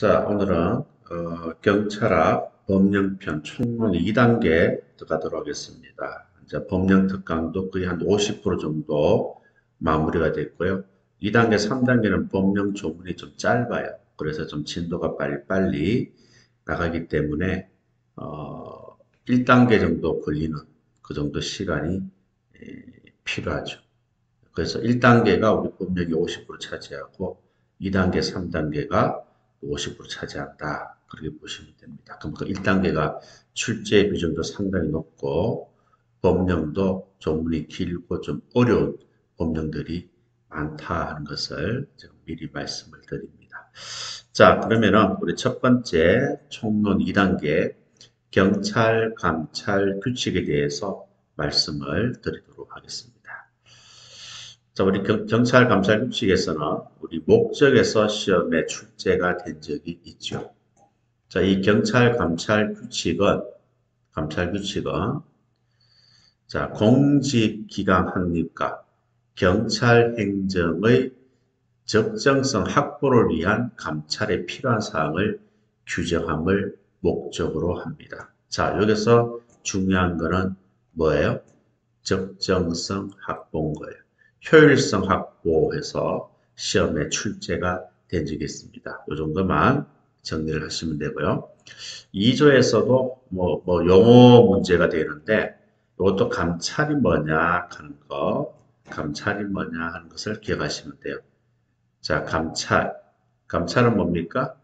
자, 오늘은 경찰학 법령편 총론 2단계 들어가도록 하겠습니다. 이제 법령 특강도 거의 한 50% 정도 마무리가 됐고요. 2단계, 3단계는 법령 조문이 좀 짧아요. 그래서 좀 진도가 빨리빨리 나가기 때문에 1단계 정도 걸리는 그 정도 시간이 필요하죠. 그래서 1단계가 우리 법령이 50% 차지하고 2단계, 3단계가 50% 차지한다. 그렇게 보시면 됩니다. 그럼 그 1단계가 출제 비중도 상당히 높고 법령도 조문이 길고 좀 어려운 법령들이 많다 하는 것을 지금 미리 말씀을 드립니다. 자, 그러면은 우리 첫 번째 총론 2단계 경찰, 감찰 규칙에 대해서 말씀을 드리도록 하겠습니다. 자, 우리 경찰 감찰 규칙에서는 우리 목적에서 시험에 출제가 된 적이 있죠. 자, 이 경찰 감찰 규칙은 자, 공직기강 확립과 경찰 행정의 적정성 확보를 위한 감찰에 필요한 사항을 규정함을 목적으로 합니다. 자, 여기서 중요한 거는 뭐예요? 적정성 확보인 거예요. 효율성 확보해서 시험에 출제가 된 적이 있습니다. 이 정도만 정리를 하시면 되고요. 2조에서도 용어 문제가 되는데 이것도 감찰이 뭐냐 하는 감찰이 뭐냐 하는 것을 기억하시면 돼요. 자, 감찰은 뭡니까?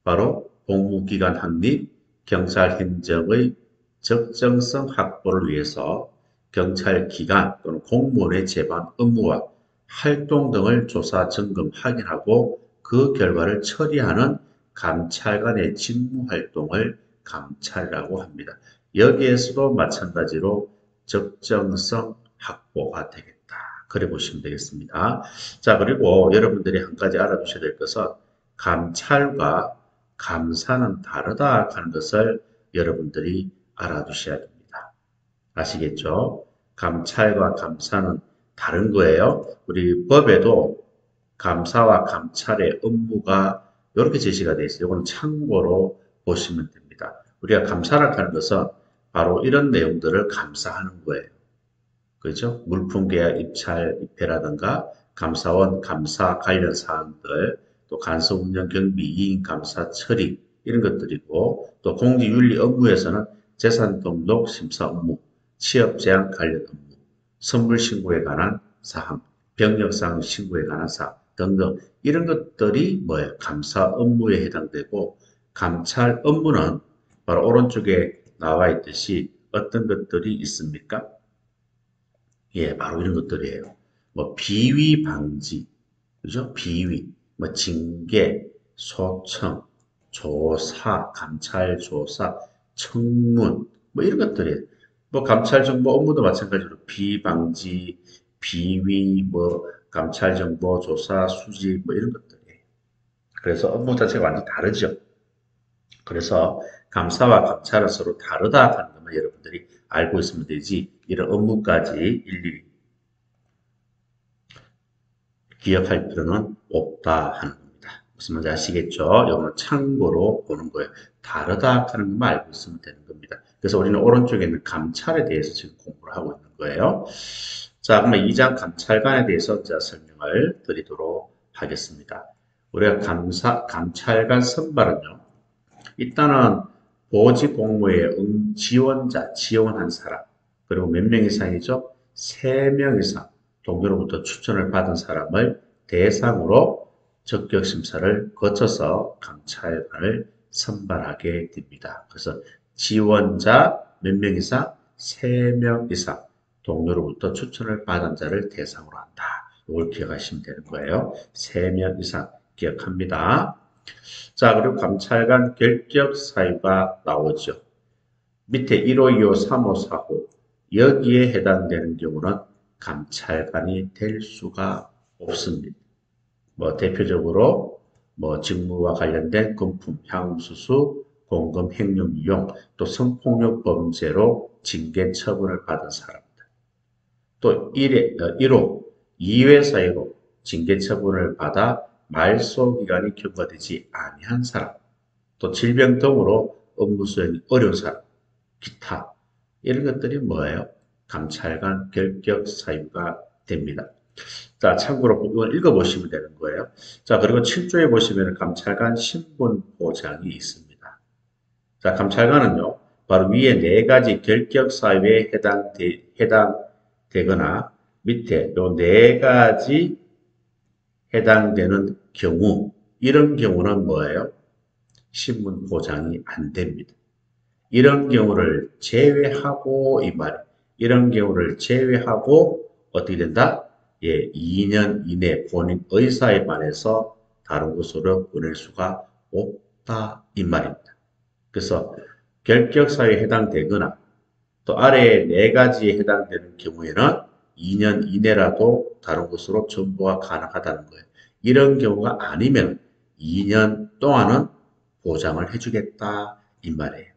바로 공무기관 확립, 경찰 행정의 적정성 확보를 위해서 경찰 기관 또는 공무원의 제반 업무와 활동 등을 조사, 점검, 확인하고 그 결과를 처리하는 감찰관의 직무 활동을 감찰이라고 합니다. 여기에서도 마찬가지로 적정성 확보가 되겠다. 그래 보시면 되겠습니다. 자, 그리고 여러분들이 한 가지 알아두셔야 될 것은 감찰과 감사는 다르다 하는 것을 여러분들이 알아두셔야 됩니다. 아시겠죠? 감찰과 감사는 다른 거예요. 우리 법에도 감사와 감찰의 업무가 이렇게 제시가 되어 있어요. 이거는 참고로 보시면 됩니다. 우리가 감사를 하는 것은 바로 이런 내용들을 감사하는 거예요. 그죠? 물품계약 입찰, 입회라든가 감사원 감사 관련 사항들, 또 간섭운영 경비 이인 감사 처리 이런 것들이고, 또 공직윤리 업무에서는 재산 등록 심사 업무, 취업 제한 관련 업무, 선물 신고에 관한 사항, 병력사항 신고에 관한 사항 등등 이런 것들이 뭐예요? 감사 업무에 해당되고, 감찰 업무는 바로 오른쪽에 나와 있듯이 어떤 것들이 있습니까? 예, 바로 이런 것들이에요. 비위 방지, 그죠? 비위, 징계, 소청, 조사, 감찰 조사, 청문, 이런 것들이에요. 감찰 정보 업무도 마찬가지로 비방지, 비위, 감찰 정보 조사, 수집, 이런 것들이에요. 그래서 업무 자체가 완전 다르죠. 그래서 감사와 감찰은 서로 다르다 하는 것만 여러분들이 알고 있으면 되지, 이런 업무까지 일일이 기억할 필요는 없다 하는 겁니다. 무슨 말인지 아시겠죠? 이거는 참고로 보는 거예요. 다르다 하는 것만 알고 있으면 되는 겁니다. 그래서 우리는 오른쪽에 있는 감찰에 대해서 지금 공부를 하고 있는 거예요. 자, 그러면 2장 감찰관에 대해서 이제 설명을 드리도록 하겠습니다. 우리가 감찰관 선발은요, 일단은 보직 공모에 지원자, 지원한 사람, 그리고 몇 명 이상이죠? 3명 이상 동료로부터 추천을 받은 사람을 대상으로 적격 심사를 거쳐서 감찰관을 선발하게 됩니다. 그래서 지원자 몇 명 이상? 3명 이상 동료로부터 추천을 받은 자를 대상으로 한다. 이걸 기억하시면 되는 거예요. 3명 이상 기억합니다. 자, 그리고 감찰관 결격 사유가 나오죠. 밑에 1호, 2호, 3호, 4호 여기에 해당되는 경우는 감찰관이 될 수가 없습니다. 대표적으로 직무와 관련된 금품, 향수수, 공금, 횡령, 이용, 또 성폭력 범죄로 징계 처분을 받은 사람들. 또 1호, 2회 사유로 징계 처분을 받아 말소 기간이 경과되지 아니한 사람. 또 질병 등으로 업무 수행이 어려운 사람, 기타 이런 것들이 뭐예요? 감찰관 결격 사유가 됩니다. 자, 참고로 이건 읽어보시면 되는 거예요. 자, 그리고 7조에 보시면 감찰관 신분 보장이 있습니다. 자, 감찰관은요, 바로 위에 네 가지 결격 사유에 해당되거나 밑에 요 네 가지 해당되는 경우, 이런 경우는 뭐예요? 신분 보장이 안 됩니다. 이런 경우를 제외하고, 이 말, 이런 경우를 제외하고 어떻게 된다? 예, 2년 이내 본인 의사에 반해서 다른 곳으로 보낼 수가 없다. 이 말입니다. 그래서 결격사유에 해당되거나 또 아래의 네 가지에 해당되는 경우에는 2년 이내라도 다른 곳으로 전보가 가능하다는 거예요. 이런 경우가 아니면 2년 동안은 보장을 해주겠다 이 말이에요.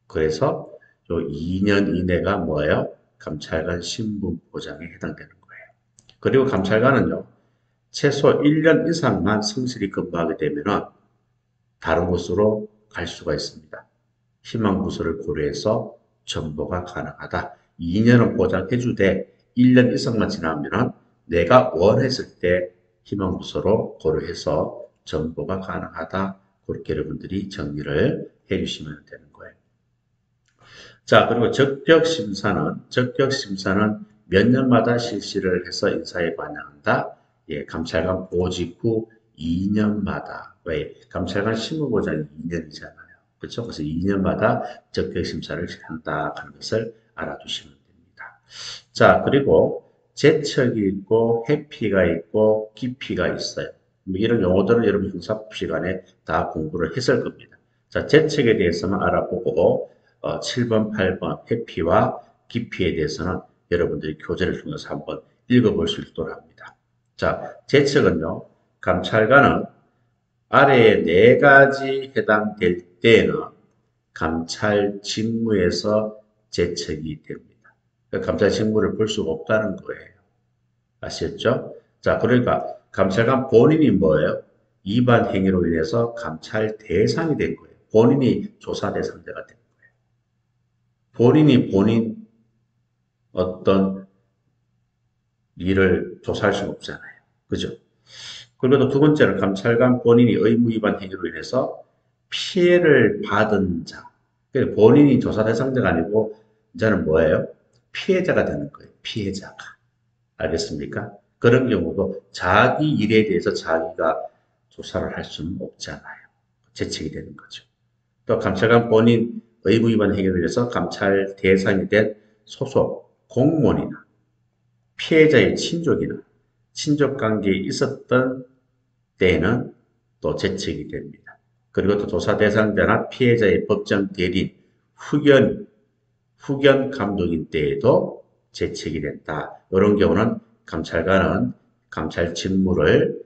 그래서 요 2년 이내가 뭐예요? 감찰관 신분 보장에 해당되는 거예요. 그리고 감찰관은요, 최소 1년 이상만 성실히 근무하게 되면 다른 곳으로 갈 수가 있습니다. 희망부서를 고려해서 전보가 가능하다. 2년은 보장해주되 1년 이상만 지나면 내가 원했을 때 희망부서로 고려해서 전보가 가능하다. 그렇게 여러분들이 정리를 해주시면 되는 거예요. 자, 그리고 적격심사는 몇 년마다 실시를 해서 인사에 반영한다. 예, 감찰관 보직 후 2년마다. 왜? 감찰관 실무보장이 2년이잖아요. 그렇죠? 그래서 2년마다 적격심사를 한다 하는 것을 알아두시면 됩니다. 자, 그리고 재척이 있고 회피가 있고 기피가 있어요. 이런 용어들은 여러분 형사법 시간에 다 공부를 했을 겁니다. 자, 재척에 대해서만 알아보고 7번, 8번 회피와 기피에 대해서는 여러분들이 교재를 통해서 한번 읽어볼 수 있도록 합니다. 자, 재척은요, 감찰관은 아래에 네 가지 해당될 때에는 감찰 직무에서 재척이 됩니다. 감찰 직무를 볼 수가 없다는 거예요. 아시겠죠? 자, 그러니까 감찰관 본인이 뭐예요? 위반 행위로 인해서 감찰 대상이 된 거예요. 본인이 조사 대상자가 된 거예요. 본인이 본인 어떤 일을 조사할 수는 없잖아요. 그죠? 그리고 또 두 번째는 감찰관 본인이 의무 위반 행위로 인해서 피해를 받은 자. 그러니까 본인이 조사 대상자가 아니고 이제는 뭐예요? 피해자가 되는 거예요. 피해자가. 알겠습니까? 그런 경우도 자기 일에 대해서 자기가 조사를 할 수는 없잖아요. 재책이 되는 거죠. 또 감찰관 본인 의무 위반 행위로 인해서 감찰 대상이 된 소속 공무원이나 피해자의 친족이나 친족 관계에 있었던 때에는 또 재책이 됩니다. 그리고 또 조사 대상자나 피해자의 법정 대리인, 후견 감독인 때에도 재책이 된다. 이런 경우는 감찰관은 감찰 직무를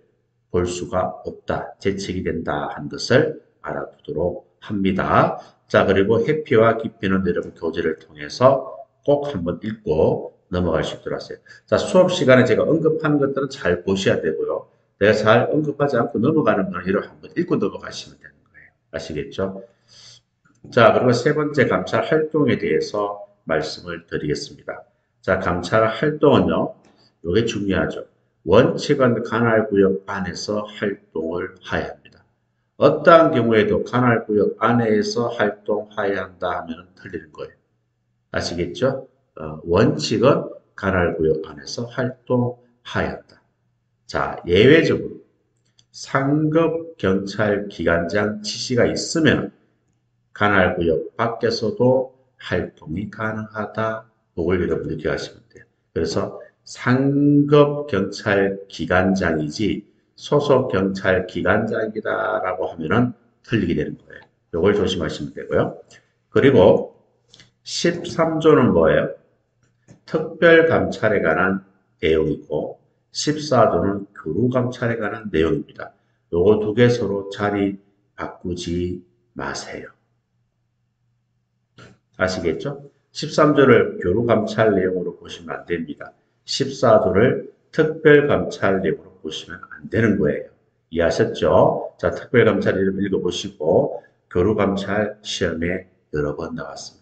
볼 수가 없다. 재책이 된다 하는 것을 알아두도록 합니다. 자, 그리고 회피와 기피는 여러분 교재를 통해서 꼭 한번 읽고 넘어갈 수 있도록 하세요. 자, 수업 시간에 제가 언급한 것들은 잘 보셔야 되고요. 내가 잘 언급하지 않고 넘어가는 거는 이렇게 한번 읽고 넘어가시면 되는 거예요. 아시겠죠? 자, 그리고 세 번째 감찰 활동에 대해서 말씀을 드리겠습니다. 자, 감찰 활동은요, 이게 중요하죠. 원칙은 관할구역 안에서 활동을 하여야 합니다. 어떠한 경우에도 관할구역 안에서 활동하여야 한다 하면 틀리는 거예요. 아시겠죠? 원칙은 관할구역 안에서 활동하여야 한다. 자, 예외적으로 상급 경찰 기관장 지시가 있으면 관할구역 밖에서도 활동이 가능하다. 그걸 여러분들 기억하시면 돼요. 그래서 상급 경찰 기관장이지 소속 경찰 기관장이다라고 하면은 틀리게 되는 거예요. 이걸 조심하시면 되고요. 그리고 13조는 뭐예요? 특별감찰에 관한 내용이고 14조는 교류감찰에 관한 내용입니다. 요거 두 개 서로 자리 바꾸지 마세요. 아시겠죠? 13조를 교류감찰 내용으로 보시면 안 됩니다. 14조를 특별감찰 내용으로 보시면 안 되는 거예요. 이해하셨죠? 자, 특별감찰 이름 읽어보시고 교류감찰 시험에 여러 번 나왔습니다.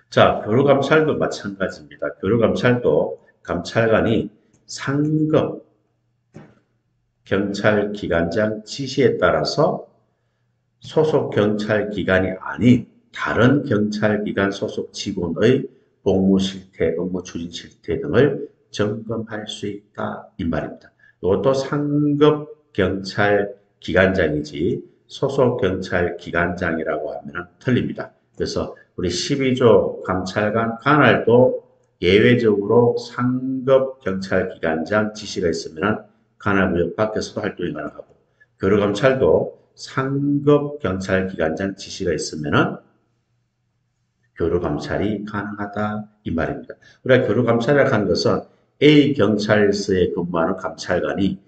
자, 교류감찰도 마찬가지입니다. 교류감찰도 감찰관이 상급 경찰기관장 지시에 따라서 소속 경찰기관이 아닌 다른 경찰기관 소속 직원의 복무 실태, 업무 추진 실태 등을 점검할 수 있다 이 말입니다. 이것도 상급 경찰기관장이지 소속 경찰기관장이라고 하면 틀립니다. 그래서 우리 12조 감찰관 관할도 예외적으로 상급 경찰기관장 지시가 있으면 관할구역 밖에서도 활동이 가능하고 교류감찰도 상급 경찰기관장 지시가 있으면 교류감찰이 가능하다 이 말입니다. 우리가 교류감찰이라고 하는 것은 A 경찰서에 근무하는 감찰관이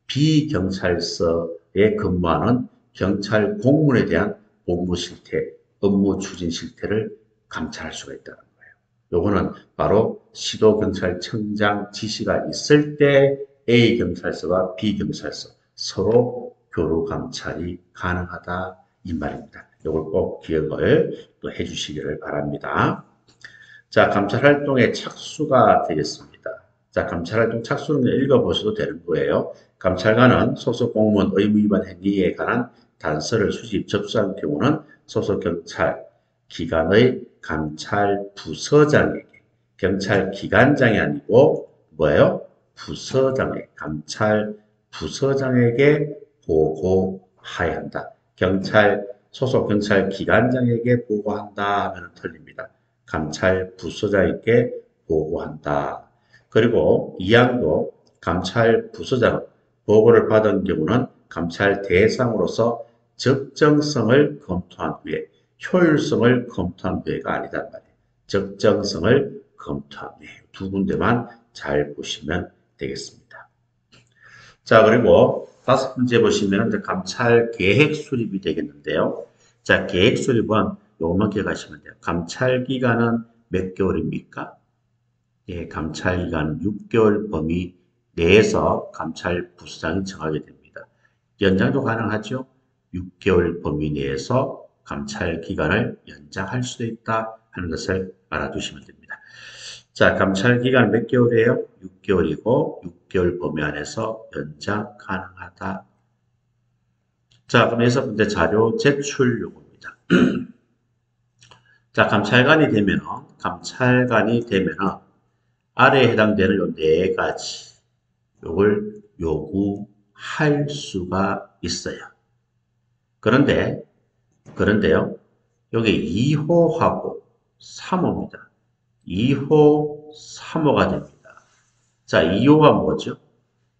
B 경찰서에 근무하는 경찰 공무원에 대한 복무 실태, 업무 추진 실태를 감찰할 수가 있다는 거예요. 요거는 바로 시도경찰청장 지시가 있을 때 A 경찰서와 B 경찰서 서로 교류감찰이 가능하다 이 말입니다. 이걸 꼭 기억을 또 해주시기를 바랍니다. 자, 감찰활동의 착수가 되겠습니다. 자, 감찰활동 착수는 읽어보셔도 되는 거예요. 감찰관은 소속 공무원 의무 위반 행위에 관한 단서를 수집, 접수한 경우는 소속 경찰 기관의 감찰 부서장에게, 경찰 기관장이 아니고 뭐예요? 부서장에, 감찰 부서장에게 보고해야 한다. 소속 경찰 기관장에게 보고한다 하면 틀립니다. 감찰 부서장에게 보고한다. 그리고 이항도 감찰 부서장은 보고를 받은 경우는 감찰 대상으로서 적정성을 검토한 후에 효율성을 검토한 후에가 아니단 말이에요. 적정성을 검토한 후에 두 군데만 잘 보시면 되겠습니다. 자, 그리고 다섯 번째 보시면 이제 감찰 계획 수립이 되겠는데요. 자, 계획 수립은 요것만 기억하시면 돼요. 감찰 기간은 몇 개월입니까? 예, 감찰 기간은 6개월 범위 내에서 감찰 부서장이 정하게 됩니다. 연장도 가능하죠? 6개월 범위 내에서 감찰 기간을 연장할 수도 있다 하는 것을 알아두시면 됩니다. 자, 감찰 기간 몇 개월이에요? 6개월이고 6개월 범위 안에서 연장 가능하다. 자, 그럼 여섯 번째 자료 제출 요구입니다. 자, 감찰관이 되면은 아래에 해당되는 요 네 가지 요걸 요구할 수가 있어요. 그런데요, 여기 2호하고 3호입니다. 2호, 3호가 됩니다. 자, 2호가 뭐죠?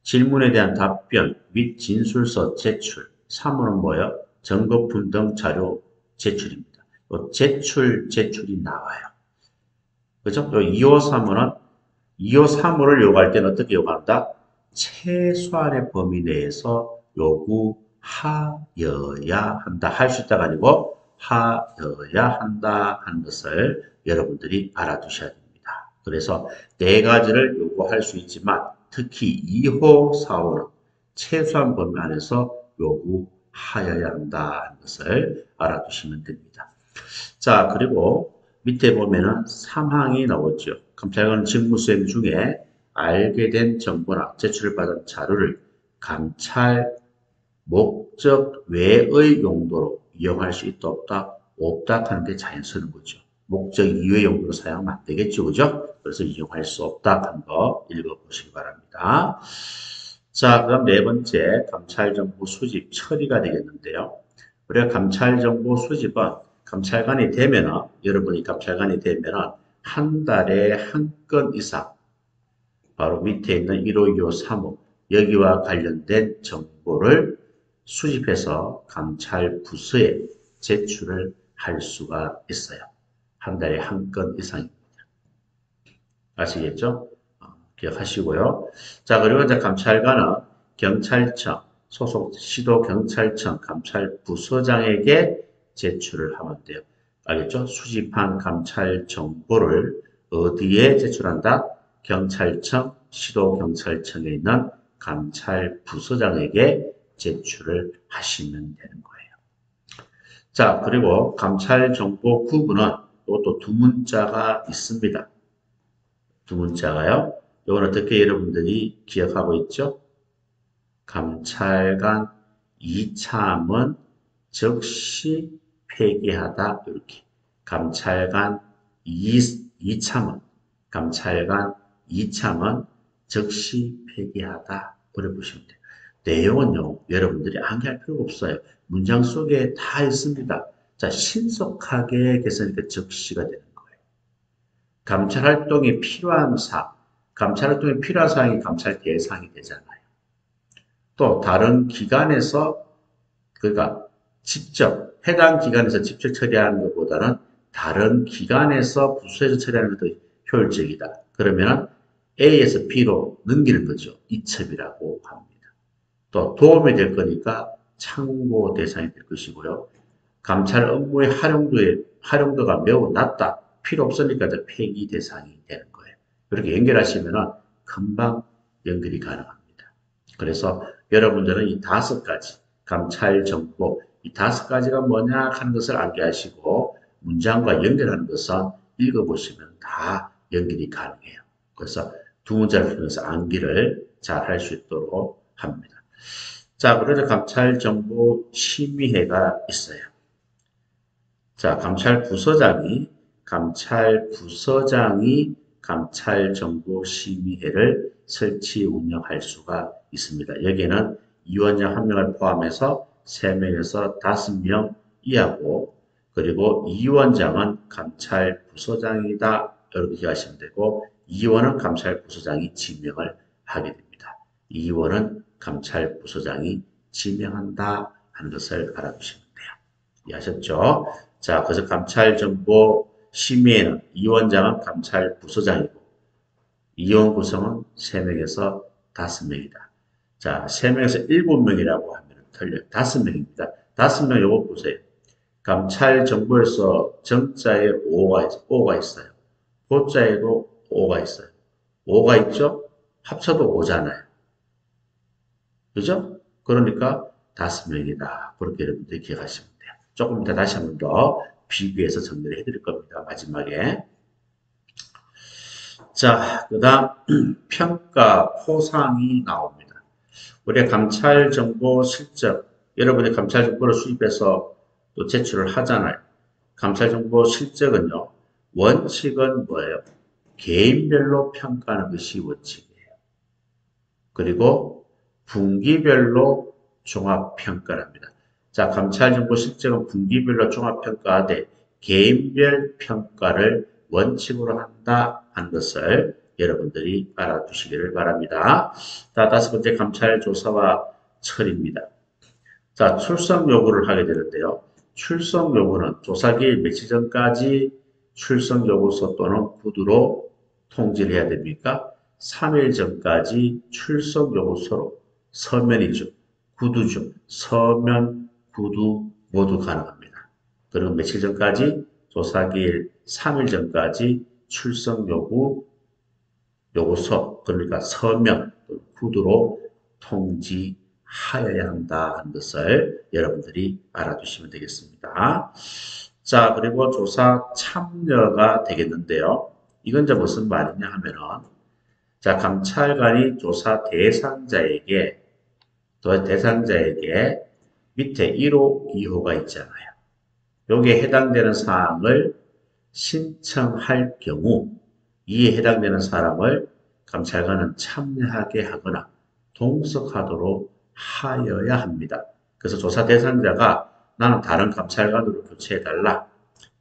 질문에 대한 답변 및 진술서 제출. 3호는 뭐예요? 증거품 등 자료 제출입니다. 제출이 나와요. 그죠? 요 2호, 3호는 2호, 3호를 요구할 때는 어떻게 요구한다? 최소한의 범위 내에서 요구하여야 한다. 할 수 있다가 아니고 하여야 한다 하는 것을 여러분들이 알아두셔야 됩니다. 그래서 네 가지를 요구할 수 있지만 특히 2호, 4호는 최소한 범위 안에서 요구하여야 한다 하는 것을 알아두시면 됩니다. 자, 그리고 밑에 보면은 3항이 나오죠. 감찰관 직무수행 중에 알게 된 정보나 제출을 받은 자료를 감찰 목적 외의 용도로 이용할 수 있다 없다? 없다 하는 게 자연스러운 거죠. 목적 이외의 용도로 사용하면 안 되겠죠. 그죠? 그래서 이용할 수 없다 하는 거 읽어보시기 바랍니다. 자, 그럼 네 번째 감찰정보 수집 처리가 되겠는데요. 우리가 감찰정보 수집은 여러분이 감찰관이 되면은 한 달에 한 건 이상 바로 밑에 있는 1호, 2호, 3호 여기와 관련된 정보를 수집해서 감찰 부서에 제출을 할 수가 있어요. 한 달에 한 건 이상입니다. 아시겠죠? 기억하시고요. 자, 그리고 이제 감찰관은 경찰청, 소속 시도경찰청 감찰부서장에게 제출을 하면 돼요. 알겠죠? 수집한 감찰 정보를 어디에 제출한다? 경찰청, 시도경찰청에 있는 감찰부서장에게 제출을 하시면 되는 거예요. 자, 그리고 감찰정보 구분은 이것도 두 문자가 있습니다. 두 문자가요. 이건 어떻게 여러분들이 기억하고 있죠? 감찰관 이참은 즉시 폐기하다. 이렇게. 감찰관 이참은, 감찰관 이참은 즉시 폐기하다. 그래 보시면 돼요. 내용은요, 여러분들이 암기할 필요가 없어요. 문장 속에 다 있습니다. 자, 신속하게 개선이니까 즉시가 되는 거예요. 감찰 활동이 필요한 감찰 활동이 필요한 사항이 감찰 대상이 되잖아요. 또 다른 기관에서 그러니까 직접 해당 기관에서 직접 처리하는 것보다는 다른 기관에서 부서에서 처리하는 것도 효율적이다. 그러면 A에서 B로 넘기는 거죠. 이첩이라고 합니다. 또 도움이 될 거니까 참고 대상이 될 것이고요. 감찰 업무의 활용도가 매우 낮다. 필요 없으니까 폐기 대상이 되는 거예요. 이렇게 연결하시면 금방 연결이 가능합니다. 그래서 여러분들은 이 5가지 감찰 정보 이 5가지가 뭐냐 하는 것을 알게 하시고 문장과 연결하는 것은 읽어보시면 다 연결이 가능해요. 그래서 두 문자를 통해서 암기를 잘 할 수 있도록 합니다. 자, 그래서 감찰정보 심의회가 있어요. 자, 감찰부서장이 감찰정보심의회를 설치 운영할 수가 있습니다. 여기에는 위원장 1명을 포함해서 3명에서 5명 이하고 그리고 이원장은 감찰부서장이다. 이렇게 기억하시면 되고 이원은 감찰부서장이 지명을 하게 됩니다. 이원은 감찰부서장이 지명한다 하는 것을 알아두시면 돼요. 이해하셨죠? 자, 그래서 감찰정보심의회는 이원장은 감찰부서장이고 이원 구성은 3명에서 5명이다. 자, 3명에서 7명이라고 하면 틀려요. 5명입니다. 5명 요거 보세요. 감찰정보에서 정자에 O가 있어요. 보자에도 O가 있어요. 5가 있죠? 합쳐도 5잖아요. 그죠? 그러니까 5명이다. 그렇게 여러분들이 기억하시면 돼요. 조금 이따 다시 한 번 더 비교해서 정리를 해드릴 겁니다. 마지막에. 자, 그 다음 평가 포상이 나옵니다. 우리가 감찰정보 실적, 여러분이 감찰정보를 수입해서 또 제출을 하잖아요. 감찰정보 실적은요. 원칙은 뭐예요? 개인별로 평가하는 것이 원칙이에요. 그리고 분기별로 종합평가랍니다. 자, 감찰정보 실적은 분기별로 종합평가하되 개인별 평가를 원칙으로 한다 하는 것을 여러분들이 알아두시기를 바랍니다. 자, 5번째 감찰조사와 처리입니다. 자, 출석 요구를 하게 되는데요. 출석 요구는 조사기일 며칠 전까지 출석 요구서 또는 구두로 통지를 해야 됩니까? 3일 전까지 출석 요구서로 서면이죠. 구두죠. 서면, 구두 모두 가능합니다. 그리고 며칠 전까지 조사기일 3일 전까지 출석 요구서 그러니까 서면, 구두로 통지하여야 한다 하는 것을 여러분들이 알아두시면 되겠습니다. 자, 그리고 조사 참여가 되겠는데요. 이건 이제 무슨 말이냐 하면은 자, 감찰관이 조사 대상자에게 밑에 1호, 2호가 있잖아요. 여기에 해당되는 사항을 신청할 경우 이에 해당되는 사람을 감찰관은 참여하게 하거나 동석하도록 하여야 합니다. 그래서 조사 대상자가 나는 다른 감찰관으로 교체해달라,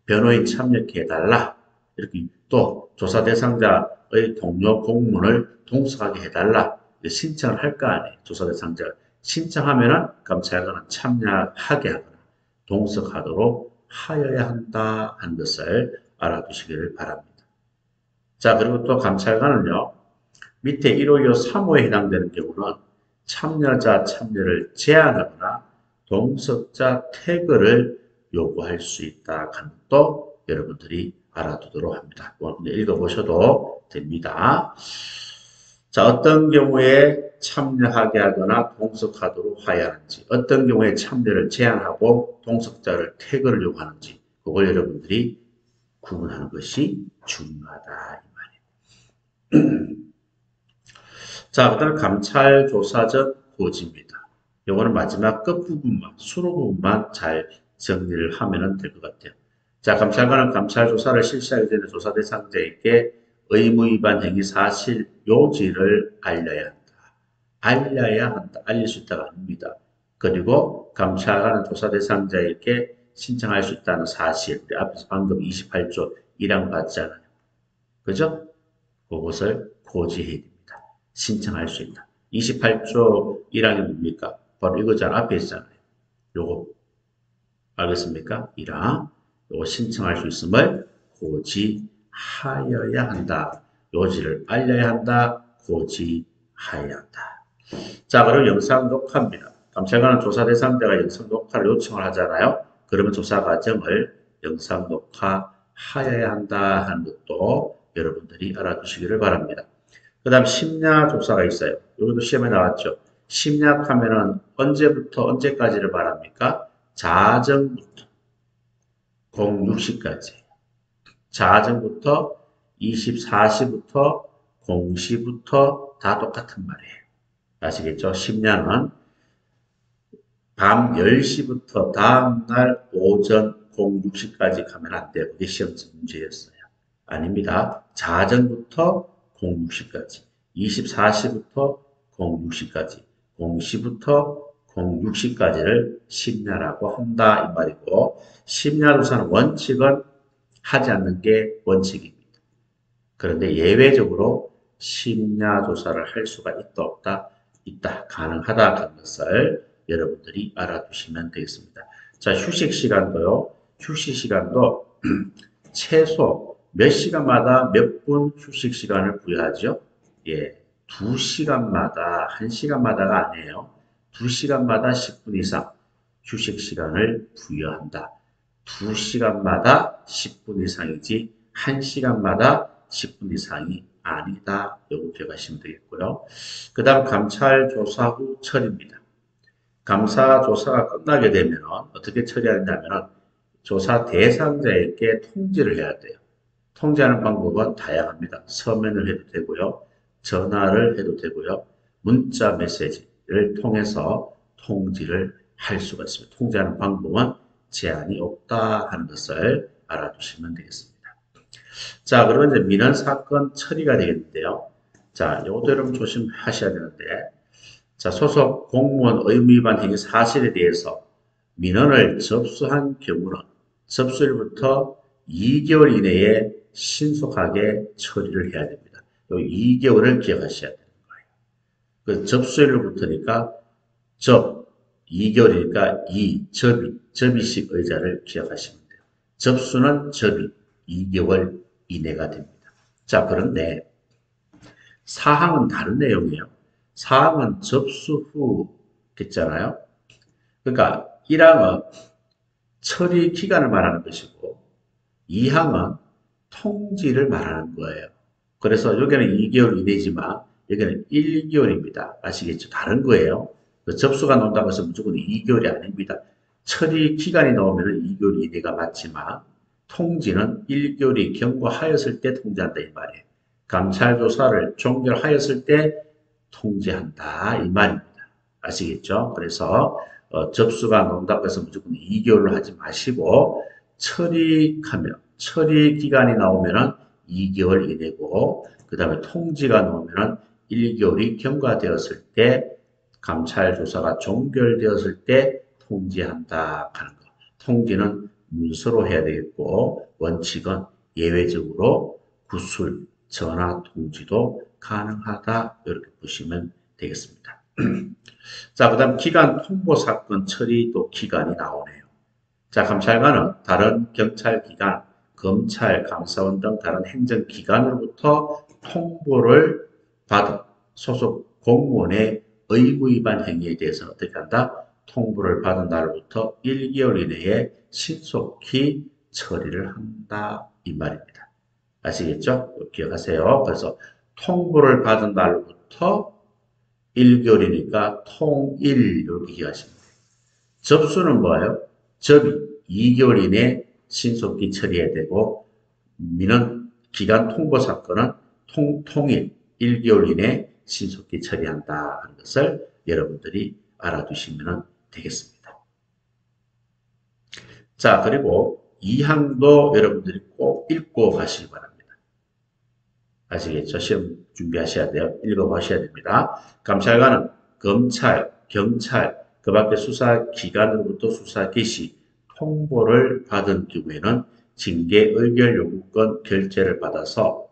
변호인 참여해달라, 이렇게 또 조사 대상자의 동료 공무원을 동석하게 해달라 신청을 할 거 아니에요. 조사 대상자가 신청하면은 감찰관은 참여하게 하거나 동석하도록 하여야 한다 하는 것을 알아두시기를 바랍니다. 자, 그리고 또 감찰관은요, 밑에 1호, 2호, 3호에 해당되는 경우는 참여자 참여를 제한하거나 동석자 태그를 요구할 수 있다 하는 것도 여러분들이 알아두도록 합니다. 읽어보셔도 됩니다. 자, 어떤 경우에 참여하게 하거나 동석하도록 하야하는지, 어떤 경우에 참여를 제한하고 동석자를 태그를 요구하는지, 그걸 여러분들이 구분하는 것이 중요하다. 이 말이에요. 자, 그 다음에 감찰조사적 고지입니다. 요거는 마지막 끝부분만, 수로 부분만 잘 정리를 하면 될 것 같아요. 자, 감찰관은 감찰조사를 실시하기 전에 조사 대상자에게 의무위반 행위 사실 요지를 알려야 한다. 알려야 한다. 알릴 수 있다가 아닙니다. 그리고 감찰관은 조사 대상자에게 신청할 수 있다는 사실, 우리 앞에서 방금 28조 1항 봤잖아요. 그죠? 그것을 고지해야 됩니다. 신청할 수 있다. 28조 1항이 뭡니까? 바로 이거잖아. 앞에 있잖아요. 요거 알겠습니까? 1항. 요거 신청할 수 있음을 고지하여야 한다. 요지를 알려야 한다. 고지하여야 한다. 자, 그럼 영상 녹화입니다. 감찰관은 조사 대상자가 영상 녹화를 요청을 하잖아요. 그러면 조사 과정을 영상 녹화하여야 한다 하는 것도 여러분들이 알아두시기를 바랍니다. 그 다음 심야 조사가 있어요. 여기도 시험에 나왔죠. 심야하면은 언제부터 언제까지를 말합니까? 자정부터 06시까지. 자정부터 24시부터 0시부터 다 똑같은 말이에요. 아시겠죠? 심야는 밤 10시부터 다음날 오전 06시까지 가면 안 돼요. 그게 시험 문제였어요. 아닙니다. 자정부터 06시까지, 24시부터 06시까지, 0시부터 06시까지를 심야라고 한다 이 말이고, 심야조사는 원칙은 하지 않는 게 원칙입니다. 그런데 예외적으로 심야조사를 할 수가 있다 없다? 있다. 가능하다 하는 것을 여러분들이 알아두시면 되겠습니다. 자, 휴식 시간도요. 휴식 시간도 최소 몇 시간마다 몇 분 휴식 시간을 부여하죠? 예, 2시간마다, 1시간마다가 아니에요. 2시간마다 10분 이상 휴식 시간을 부여한다. 2시간마다 10분 이상이지 1시간마다 10분 이상이 아니다. 요거 기억하시면 되겠고요. 그 다음 감찰 조사 후 처리입니다. 감사 조사가 끝나게 되면 어떻게 처리하냐면 조사 대상자에게 통지를 해야 돼요. 통지하는 방법은 다양합니다. 서면을 해도 되고요. 전화를 해도 되고요. 문자 메시지를 통해서 통지를 할 수가 있습니다. 통지하는 방법은 제한이 없다 하는 것을 알아두시면 되겠습니다. 자, 그러면 이제 민원 사건 처리가 되겠는데요. 자, 이것도 여러분 조심하셔야 되는데, 자, 소속 공무원 의무 위반 행위 사실에 대해서 민원을 접수한 경우는 접수일부터 2개월 이내에 신속하게 처리를 해야 됩니다. 이 2개월을 기억하셔야 되는 거예요. 그 접수일로부터니까 2개월이니까 접이식 의자를 기억하시면 돼요. 접수는 접이 2개월 이내가 됩니다. 자, 그런데 사항은 다른 내용이에요. 사항은 접수 후겠잖아요. 그러니까 1항은 처리 기간을 말하는 것이고 2항은 통지를 말하는 거예요. 그래서 여기는 2개월 이내지만 여기는 1개월입니다. 아시겠죠? 다른 거예요. 접수가 나온다고 해서 무조건 2개월이 아닙니다. 처리 기간이 나오면 2개월 이내가 맞지만 통지는 1개월이 경과하였을 때 통지한다 이 말이에요. 감찰 조사를 종결하였을 때 통지한다 이 말입니다. 아시겠죠? 그래서 접수가 나온다고 해서 무조건 2개월로 하지 마시고 처리 기간이 나오면은 2개월 이내고 그 다음에 통지가 나오면은 1개월이 경과되었을 때 감찰 조사가 종결되었을 때 통지한다 하는 거. 통지는 문서로 해야 되겠고 원칙은 예외적으로 구술, 전화 통지도 가능하다 이렇게 보시면 되겠습니다. 자, 그 다음 기간 통보 사건 처리도 기간이 나오네요. 자, 감찰관은 다른 경찰기관, 검찰, 감사원 등 다른 행정기관으로부터 통보를 받은 소속 공무원의 의무 위반 행위에 대해서 어떻게 한다? 통보를 받은 날부터 1개월 이내에 신속히 처리를 한다 이 말입니다. 아시겠죠? 기억하세요. 그래서 통보를 받은 날부터 1개월이니까 통일 이렇게 기하시면 돼요. 접수는 뭐예요? 접이 2개월 이내 신속히 처리해야 되고 민원 기간 통보 사건은 통일 1개월 이내 신속히 처리한다 하는 것을 여러분들이 알아두시면 되겠습니다. 자, 그리고 이 항도 여러분들이 꼭 읽고 가시기 바랍니다. 아시겠죠? 시험 준비하셔야 돼요. 읽어보셔야 됩니다. 감찰관은 검찰, 경찰, 그 밖에 수사기관으로부터 수사 개시, 통보를 받은 경우에는 징계 의결 요구권 결재를 받아서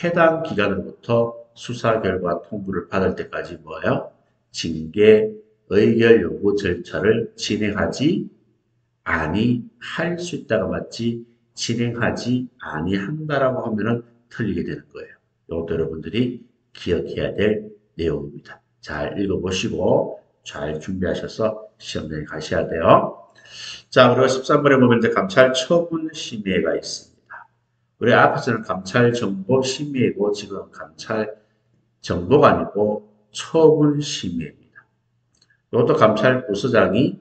해당 기관으로부터 수사 결과 통보를 받을 때까지 뭐예요? 징계 의결 요구 절차를 진행하지 아니할 수 있다가 맞지 진행하지 아니한다라고 하면은 틀리게 되는 거예요. 이것도 여러분들이 기억해야 될 내용입니다. 잘 읽어보시고 잘 준비하셔서 시험장에 가셔야 돼요. 자, 그리고 13번에 보면 이제 감찰 처분 심의가 있습니다. 우리 앞에서는 감찰 정보 심의이고 지금 감찰 정보가 아니고 처분 심의입니다. 이것도 감찰 부서장이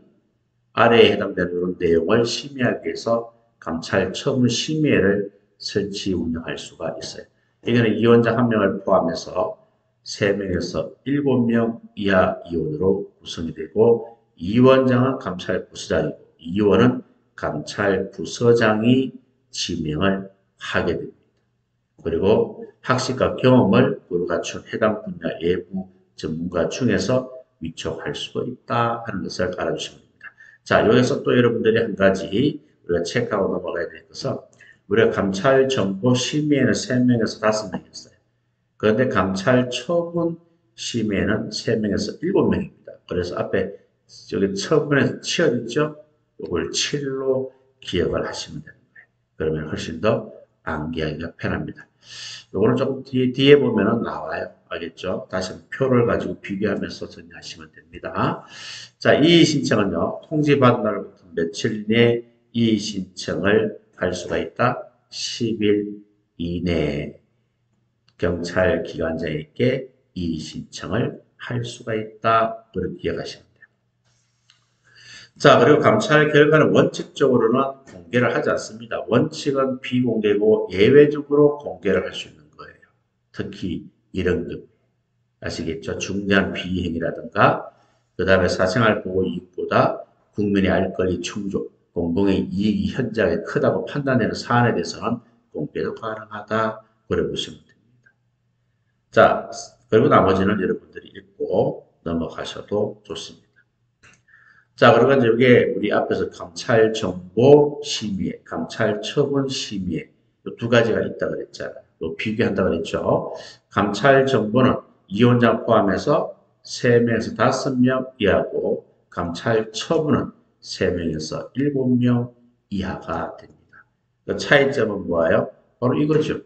아래에 해당되는 이런 내용을 심의하기 위해서 감찰 처분 심의회를 설치 운영할 수가 있어요. 이거는 위원장 1명을 포함해서 3명에서 7명 이하 위원으로 구성이 되고 위원장은 감찰 부서장이고 위원은 감찰 부서장이 지명을 하게 됩니다. 그리고 학식과 경험을 고루 갖춘 해당 분야 외부 전문가 중에서 위촉할 수도 있다 하는 것을 알아주시면 됩니다. 자, 여기서 또 여러분들이 한 가지 우리가 체크하고 넘어가야 될 것은 우리가 감찰 정보 심의에는 3명에서 5명이었어요. 그런데 감찰 처분 심의에는 3명에서 7명입니다. 그래서 앞에 여기 처분에서 치열 있죠? 이걸 7로 기억을 하시면 되는 거예요. 그러면 훨씬 더 암기하기가 편합니다. 요거는 조금 뒤에 보면은 나와요. 알겠죠? 다시 한번 표를 가지고 비교하면서 정리하시면 됩니다. 자, 이의 신청은요, 통지받은 날부터 며칠 내에 이의 신청을 할 수가 있다. 10일 이내에 경찰 기관장에게 이의 신청을 할 수가 있다. 그렇게 기억하시면 돼요. 자, 그리고 감찰 결과는 원칙적으로는 공개를 하지 않습니다. 원칙은 비공개고 예외적으로 공개를 할 수 있는 거예요. 특히 이런 것 아시겠죠? 중대한 비행이라든가 그 다음에 사생활 보호 이익보다 국민의 알 권리 충족, 공공의 이익이 현저하게 크다고 판단되는 사안에 대해서는 공개도 가능하다. 그래 보시면 됩니다. 자, 그리고 나머지는 여러분들이 읽고 넘어가셔도 좋습니다. 자, 그리고 이제 이게 우리 앞에서 감찰 정보 심의회, 감찰 처분 심의회 이 두 가지가 있다 그랬잖아요. 또 비교한다 그랬죠. 감찰 정보는 위원장 포함해서 3명에서 5명 이하고 감찰 처분은 3명에서 7명 이하가 됩니다. 그 차이점은 뭐예요? 바로 이거죠.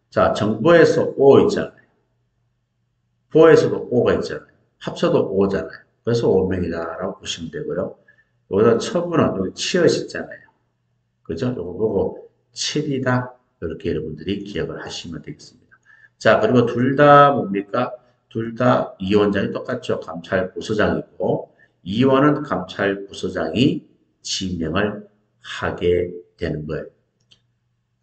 자, 정보에서 O 있잖아요. 보에서도 O가 있잖아요. 합쳐도 O잖아요. 그래서 5명이다라고 보시면 되고요. 여기다 처분은 여기 치엇이 있잖아요. 그죠? 이거 보고 7이다. 이렇게 여러분들이 기억을 하시면 되겠습니다. 자, 그리고 둘 다 뭡니까? 둘 다 위원장이 똑같죠. 감찰 부서장이고 위원은 감찰 부서장이 지명을 하게 되는 거예요.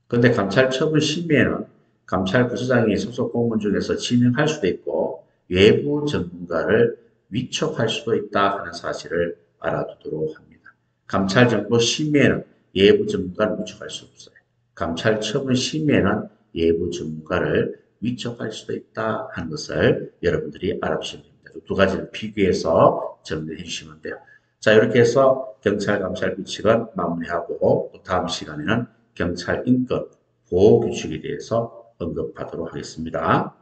그런데 감찰 처분 심의에는 감찰 부서장이 소속 공무원 중에서 지명할 수도 있고 외부 전문가를 위촉할 수도 있다 하는 사실을 알아두도록 합니다. 감찰 정보 심의에는 외부 전문가를 위촉할 수 없어요. 감찰 처분 심의에는 외부 전문가를 위촉할 수도 있다 하는 것을 여러분들이 알아두시면 됩니다. 두 가지를 비교해서 정리해 주시면 돼요. 자, 이렇게 해서 경찰 감찰 규칙은 마무리하고 또 다음 시간에는 경찰 인권 보호 규칙에 대해서 언급하도록 하겠습니다.